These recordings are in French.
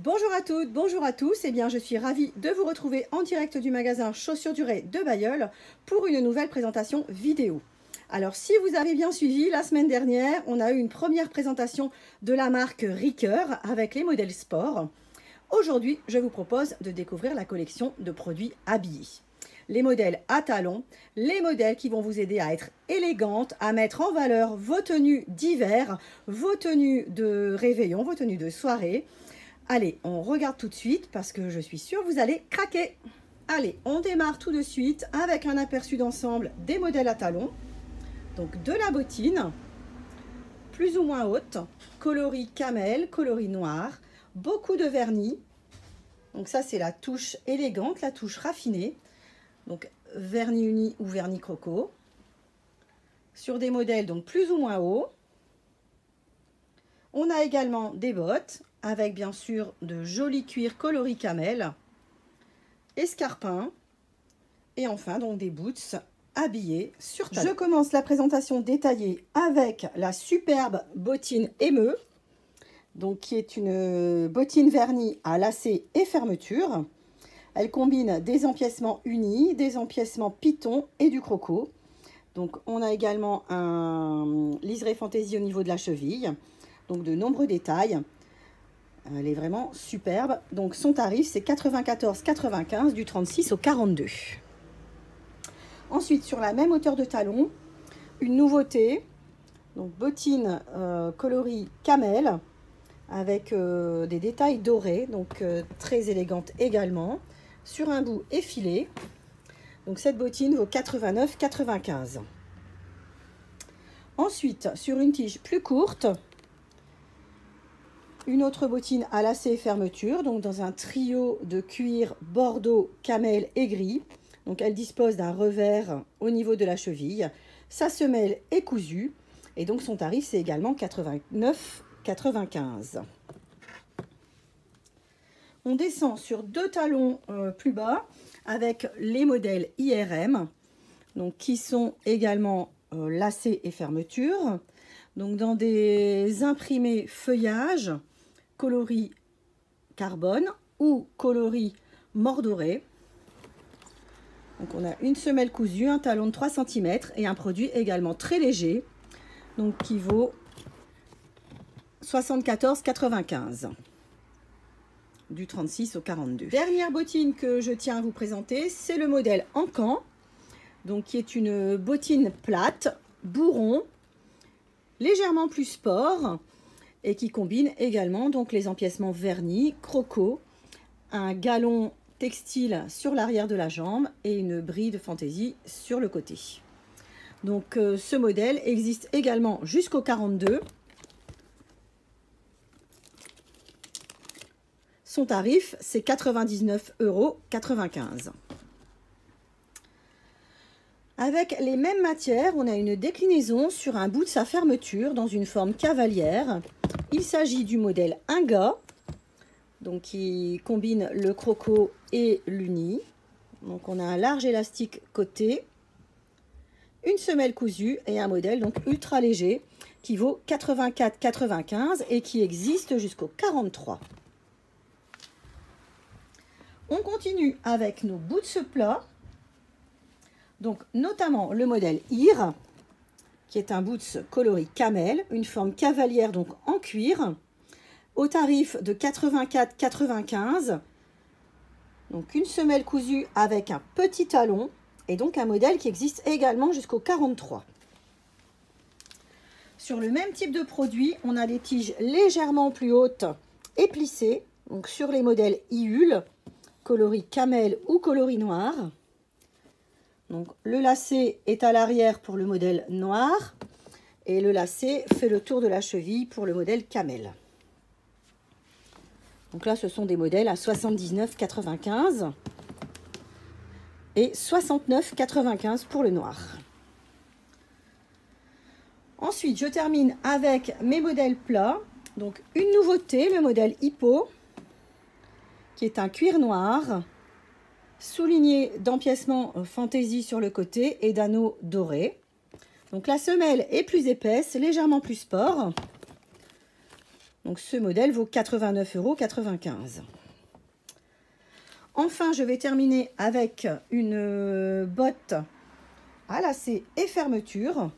Bonjour à toutes, bonjour à tous. Eh bien, je suis ravie de vous retrouver en direct du magasin Chaussures Durées de Bailleul pour une nouvelle présentation vidéo. Alors, si vous avez bien suivi, la semaine dernière, on a eu une première présentation de la marque Ricoeur avec les modèles sport. Aujourd'hui, je vous propose de découvrir la collection de produits habillés. Les modèles à talons, les modèles qui vont vous aider à être élégantes, à mettre en valeur vos tenues d'hiver, vos tenues de réveillon, vos tenues de soirée. Allez, on regarde tout de suite parce que je suis sûre que vous allez craquer. Allez, on démarre tout de suite avec un aperçu d'ensemble des modèles à talons. Donc de la bottine, plus ou moins haute, coloris camel, coloris noir, beaucoup de vernis. Donc ça c'est la touche élégante, la touche raffinée. Donc vernis uni ou vernis croco. Sur des modèles donc plus ou moins hauts. On a également des bottes avec bien sûr de jolis cuirs coloris camel, escarpins et enfin donc des boots habillés sur talons. Je commence la présentation détaillée avec la superbe bottine Émeu, donc qui est une bottine vernie à lacets et fermeture. Elle combine des empiècements unis, des empiècements pitons et du croco. Donc on a également un liseré fantaisie au niveau de la cheville. Donc de nombreux détails. Elle est vraiment superbe. Donc son tarif c'est 94,95 du 36 au 42. Ensuite sur la même hauteur de talon, une nouveauté. Donc bottine coloris camel avec des détails dorés. Donc très élégante également. Sur un bout effilé. Donc cette bottine vaut 89,95. Ensuite sur une tige plus courte, une autre bottine à lacets et fermeture, donc dans un trio de cuir bordeaux, camel et gris. Donc elle dispose d'un revers au niveau de la cheville. Sa semelle est cousue et donc son tarif c'est également 89,95. On descend sur deux talons plus bas avec les modèles IRM, donc qui sont également lacets et fermeture. Donc dans des imprimés feuillage, coloris carbone ou coloris mordoré. Donc on a une semelle cousue, un talon de 3 cm et un produit également très léger, donc qui vaut 74,95 du 36 au 42. Dernière bottine que je tiens à vous présenter, c'est le modèle Ancan, donc qui est une bottine plate, bourron, légèrement plus sport et qui combine également donc les empiècements vernis, croco, un galon textile sur l'arrière de la jambe et une bride fantaisie sur le côté. Donc ce modèle existe également jusqu'au 42. Son tarif c'est 99,95 €. Avec les mêmes matières, on a une déclinaison sur un bout de sa fermeture dans une forme cavalière. Il s'agit du modèle Inga, donc qui combine le croco et l'uni. Donc on a un large élastique côté, une semelle cousue et un modèle donc ultra léger qui vaut 84,95 et qui existe jusqu'au 43. On continue avec nos boots plats. Donc notamment le modèle IR, qui est un boots coloris camel, une forme cavalière donc en cuir, au tarif de 84,95. Donc une semelle cousue avec un petit talon et donc un modèle qui existe également jusqu'au 43. Sur le même type de produit, on a des tiges légèrement plus hautes et plissées, donc sur les modèles IUL, coloris camel ou coloris noir. Donc le lacet est à l'arrière pour le modèle noir et le lacet fait le tour de la cheville pour le modèle camel. Donc là ce sont des modèles à 79,95 et 69,95 pour le noir. Ensuite je termine avec mes modèles plats. Donc une nouveauté, le modèle Hippo, qui est un cuir noir souligné d'empiècements fantaisie sur le côté et d'anneaux dorés. Donc la semelle est plus épaisse, légèrement plus sport. Donc ce modèle vaut 89,95 €. Enfin, je vais terminer avec une botte à lacets et fermeture.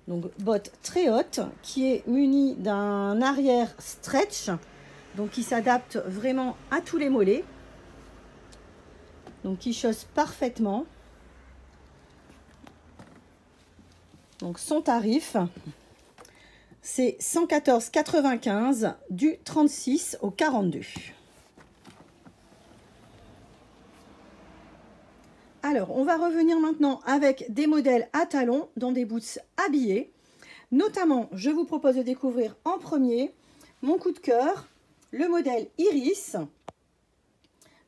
Donc botte très haute qui est munie d'un arrière stretch, donc qui s'adapte vraiment à tous les mollets. Donc qui chausse parfaitement. Donc son tarif, c'est 114,95 € du 36 au 42. Alors, on va revenir maintenant avec des modèles à talons dans des boots habillés. Notamment, je vous propose de découvrir en premier mon coup de cœur, le modèle Iris,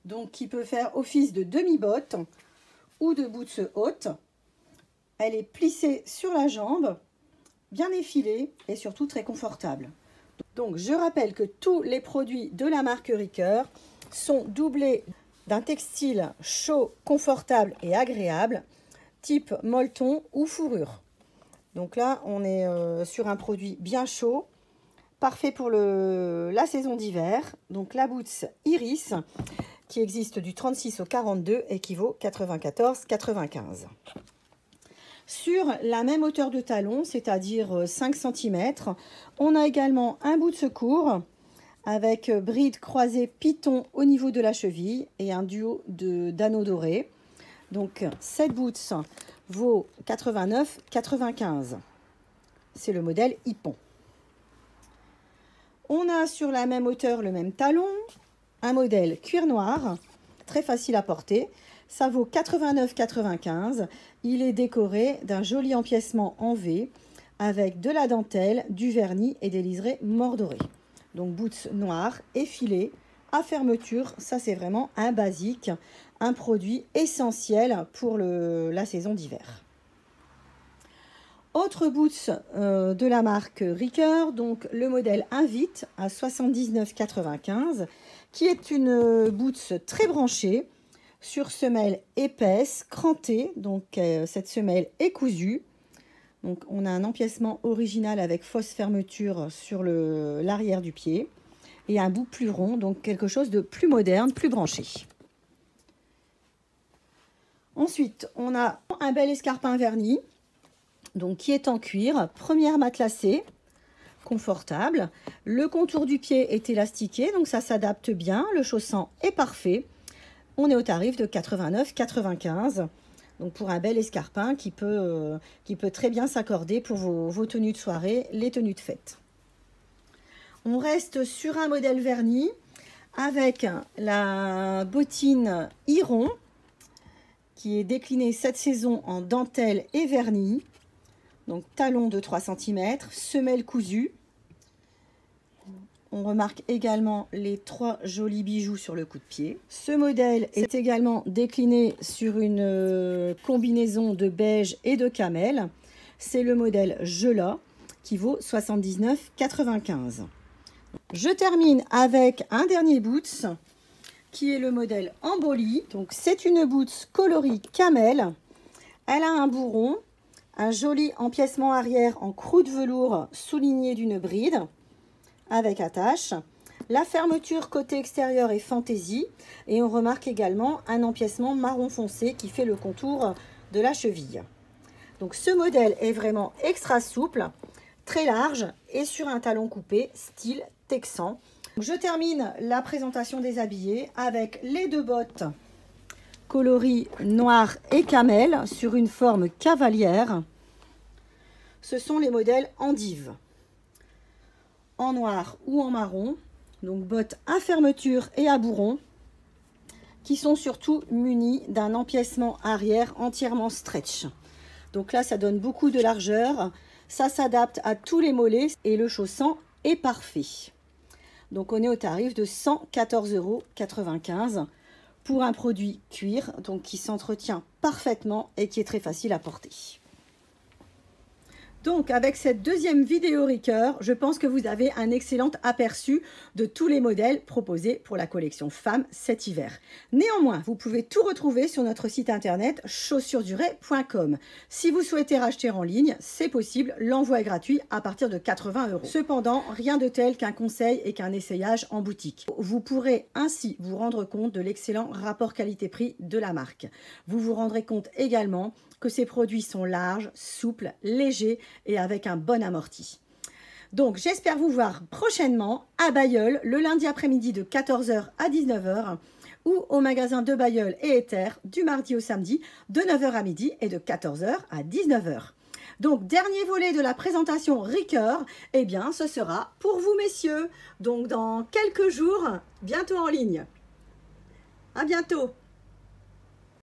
donc qui peut faire office de demi-botte ou de boots haute. Elle est plissée sur la jambe, bien effilée et surtout très confortable. Donc, je rappelle que tous les produits de la marque Ricoeur sont doublés d'un textile chaud, confortable et agréable, type molleton ou fourrure. Donc là, on est sur un produit bien chaud, parfait pour la saison d'hiver. Donc la boots Iris, qui existe du 36 au 42 et qui vaut 94,95 €. Sur la même hauteur de talon, c'est-à-dire 5 cm, on a également un bout de secours avec bride croisée piton au niveau de la cheville et un duo d'anneaux dorés. Donc cette boots vaut 89,95 €. C'est le modèle Hippon. On a sur la même hauteur le même talon, un modèle cuir noir, très facile à porter. Ça vaut 89,95 €. Il est décoré d'un joli empiècement en V avec de la dentelle, du vernis et des liserés mordorés. Donc boots noires, effilés, à fermeture, ça c'est vraiment un basique, un produit essentiel pour la saison d'hiver. Autre boots de la marque Ricoeur, donc le modèle Invite à 79,95 €, qui est une boots très branchée, sur semelle épaisse, crantée, donc cette semelle est cousue. Donc on a un empiècement original avec fausse fermeture sur l'arrière du pied et un bout plus rond, donc quelque chose de plus moderne, plus branché. Ensuite, on a un bel escarpin verni, donc qui est en cuir, première matelassée, confortable. Le contour du pied est élastiqué, donc ça s'adapte bien, le chaussant est parfait. On est au tarif de 89,95 €. Donc pour un bel escarpin qui peut très bien s'accorder pour vos tenues de soirée, les tenues de fête. On reste sur un modèle verni avec la bottine Iron qui est déclinée cette saison en dentelle et vernis. Donc talon de 3 cm, semelle cousue. On remarque également les 3 jolis bijoux sur le coup de pied. Ce modèle est également décliné sur une combinaison de beige et de camel. C'est le modèle Gela qui vaut 79,95 €. Je termine avec un dernier boots qui est le modèle Emboli. Donc c'est une boots coloris camel. Elle a un bourron, un joli empiècement arrière en croûte de velours souligné d'une bride avec attache. La fermeture côté extérieur est fantaisie et on remarque également un empiècement marron foncé qui fait le contour de la cheville. Donc ce modèle est vraiment extra souple, très large et sur un talon coupé style texan. Je termine la présentation des habillés avec les deux bottes coloris noir et camel sur une forme cavalière. Ce sont les modèles Endive, en noir ou en marron, donc bottes à fermeture et à bourron, qui sont surtout munies d'un empiècement arrière entièrement stretch. Donc là, ça donne beaucoup de largeur, ça s'adapte à tous les mollets et le chaussant est parfait. Donc on est au tarif de 114,95 € pour un produit cuir, donc qui s'entretient parfaitement et qui est très facile à porter. Donc, avec cette deuxième vidéo Ricoeur, je pense que vous avez un excellent aperçu de tous les modèles proposés pour la collection femmes cet hiver. Néanmoins, vous pouvez tout retrouver sur notre site internet chaussuresduret.com. Si vous souhaitez racheter en ligne, c'est possible, l'envoi est gratuit à partir de 80 €. Cependant, rien de tel qu'un conseil et qu'un essayage en boutique. Vous pourrez ainsi vous rendre compte de l'excellent rapport qualité-prix de la marque. Vous vous rendrez compte également que ces produits sont larges, souples, légers et avec un bon amorti. Donc j'espère vous voir prochainement à Bailleul le lundi après-midi de 14 h à 19 h ou au magasin de Bailleul et Ether du mardi au samedi de 9 h à midi et de 14 h à 19 h. Donc dernier volet de la présentation Ricoeur, eh bien ce sera pour vous messieurs, donc dans quelques jours, bientôt en ligne. À bientôt.